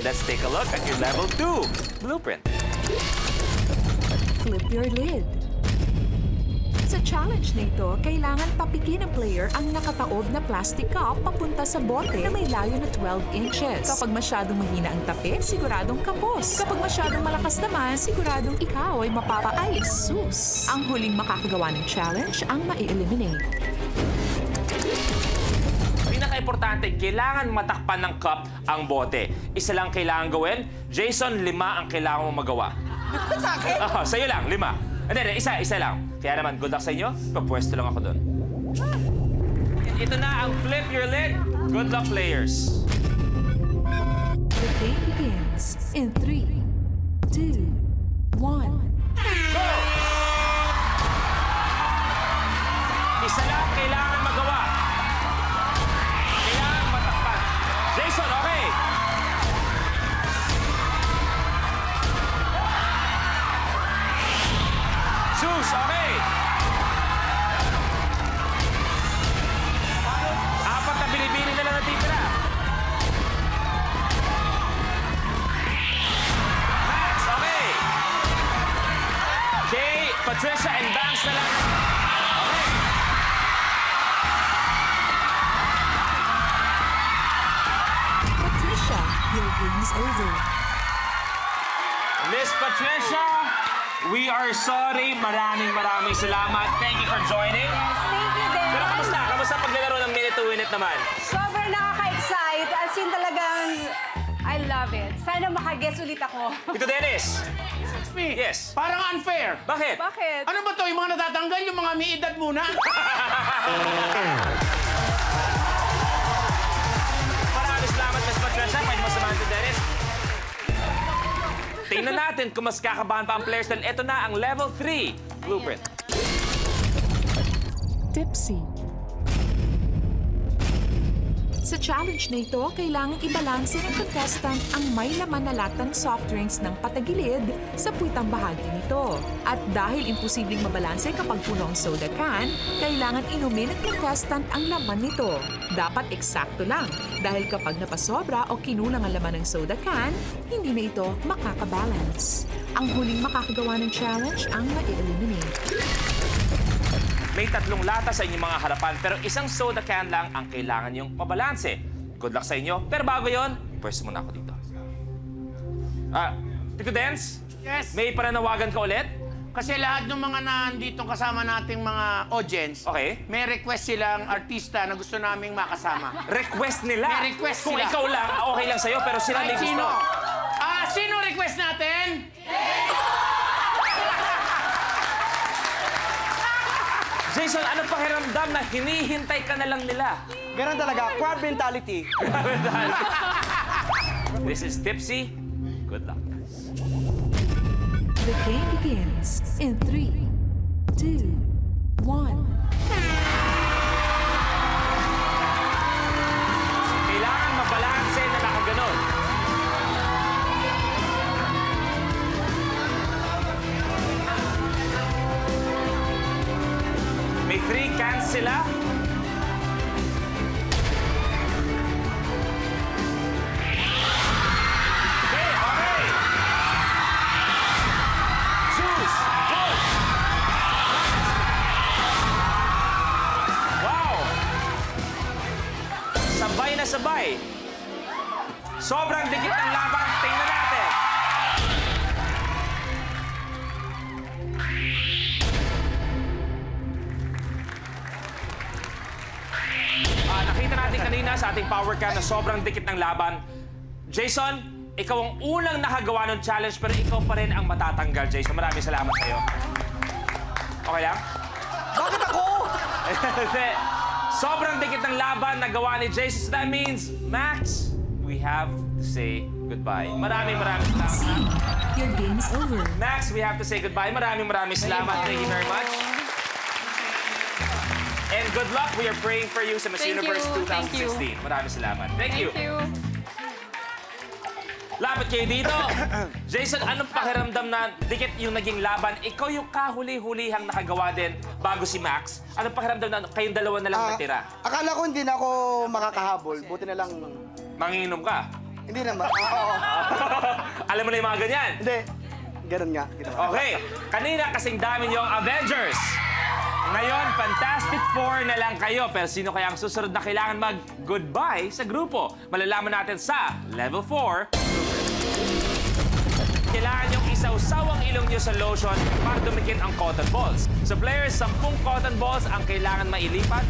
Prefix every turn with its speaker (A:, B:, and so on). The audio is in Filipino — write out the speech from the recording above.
A: Let's take a look at your level 2 blueprint.
B: Flip your lid. Sa challenge na ito, kailangan tapikin ng player ang nakataob na plastic cup papunta sa bote na may layo na 12 inches. Kapag masyadong mahina ang tapik, siguradong kapos. Kapag masyadong malakas naman, siguradong ikaw ay mapapa-ice. Sus! Ang huling makakagawa ng challenge ang mai-eliminate.
A: Pinaka-importante, kailangan matakpan ng cup ang bote. Isa lang kailangan gawin. Jason, 5 ang kailangan mo magawa.
C: Sa akin?
A: Sa'yo lang, 5. Hindi, isa lang. Kaya naman, good luck sa inyo. Papwesto lang ako doon. Ito na ang flip your lid. Good luck, players.
B: The game begins in 3, 2, 1.
A: Go! Isa lang kailangan magawa. Kailangan matakpan. Jason, okay. Sus, okay. 4 na bilibili na lang natitira. Max, okay. Jay, Patricia, and Banks na lang. Okay.
B: Patricia, your game is over.
A: Miss Patricia, we are sorry. Maraming salamat. Thank you for joining.
C: Yes, thank you din.
A: Pero kamusta? Kamusta paglalaro ng minute to win it naman?
C: Sobrang nakaka-excite. As in talagang, I love it. Sana makaguess ulit ako.
A: Tito Dennis.
D: Me?
A: Yes.
D: Parang unfair.
A: Bakit?
C: Bakit?
D: Ano ba to? Yung mga natatanggal, yung mga may edad muna?
A: Maraming salamat, Miss Patricia. Pwede mo samahan si Dennis. Tingnan natin kung mas kakabahan pa ang players dahil ito na ang level 3 blueprint.
B: Tipsy. Sa challenge na ito, kailangang ibalanse ng contestant ang may laman na latang soft drinks ng patagilid sa puwitang bahagi nito. At dahil imposibleng mabalanse kapag puno ang soda can, kailangan inumin ng contestant ang laman nito. Dapat eksakto lang, dahil kapag napasobra o kinulang ang laman ng soda can, hindi na ito makakabalance. Ang huling makakagawa ng challenge ang ma-eliminate.
A: May 3 lata sa inyong mga harapan pero isang soda can lang ang kailangan yung mabalanse. Good luck sa inyo. Pero bago yon, pwesto muna ako dito. Tito Dens?
D: Yes.
A: May pananawagan ka ulit?
D: Kasi lahat ng mga nandito kasama nating mga audience,
A: Okay.
D: may request silang artista na gusto naming makasama.
A: Request nila.
D: May request
A: Kung
D: sila.
A: ikaw lang, okay lang sa'yo, pero sila may
D: Kahit
A: gusto.
D: sino? Sino request natin?
A: Jason, anong pakiramdam na hinihintay ka na lang nila?
E: Ganun talaga, crab mentality.
A: This is Tipsy. Good luck.
B: The game begins in 3, 2, 1.
A: Kailangan mabalanse na nakaganon. May 3 cans sila. Okay. Zeus, good. Wow. Sabay na sabay. Sobrang dikit ng laban. Tingnan natin. Nakita natin kanina sa ating power cam na sobrang dikit ng laban. Jason, ikaw ang unang nakagawa ng challenge pero ikaw pa rin ang matatanggal, Jason. Maraming salamat sa'yo. Okay lang?
E: Bakit ako?
A: Sobrang dikit ng laban na gawa ni Jason. So that means, Max, we have to say goodbye. Maraming salamat.
B: Your game is over.
A: Max, we have to say goodbye. Maraming salamat. Thank you very much. And good luck. We are praying for you sa Miss
C: Thank
A: Universe
C: you. Thank you.
A: 2016. Maraming salamat. Thank you.
C: Thank you.
A: Lapit kayo dito. Jason, anong pakiramdam na dikit yung naging laban? Ikaw yung kahuli-hulihang nakagawa din bago si Max. Anong pakiramdam na kayong dalawa na lang natira?
E: Akala ko hindi na ako makakahabol. Buti na lang.
A: Manginginom ka.
E: Hindi naman. Oo.
A: Alam mo na yung mga ganyan.
E: Hindi. Ganun nga. Ginawa.
A: Okay, kanina kasing dami niyo ang Avengers. Ngayon, Fantastic Four na lang kayo. Pero sino kaya ang susunod na kailangan mag-goodbye sa grupo? Malalaman natin sa Level 4. Kailangan yung isawsaw ang ilong nyo sa lotion para dumikit ang cotton balls. So players, 10 cotton balls ang kailangan mailipat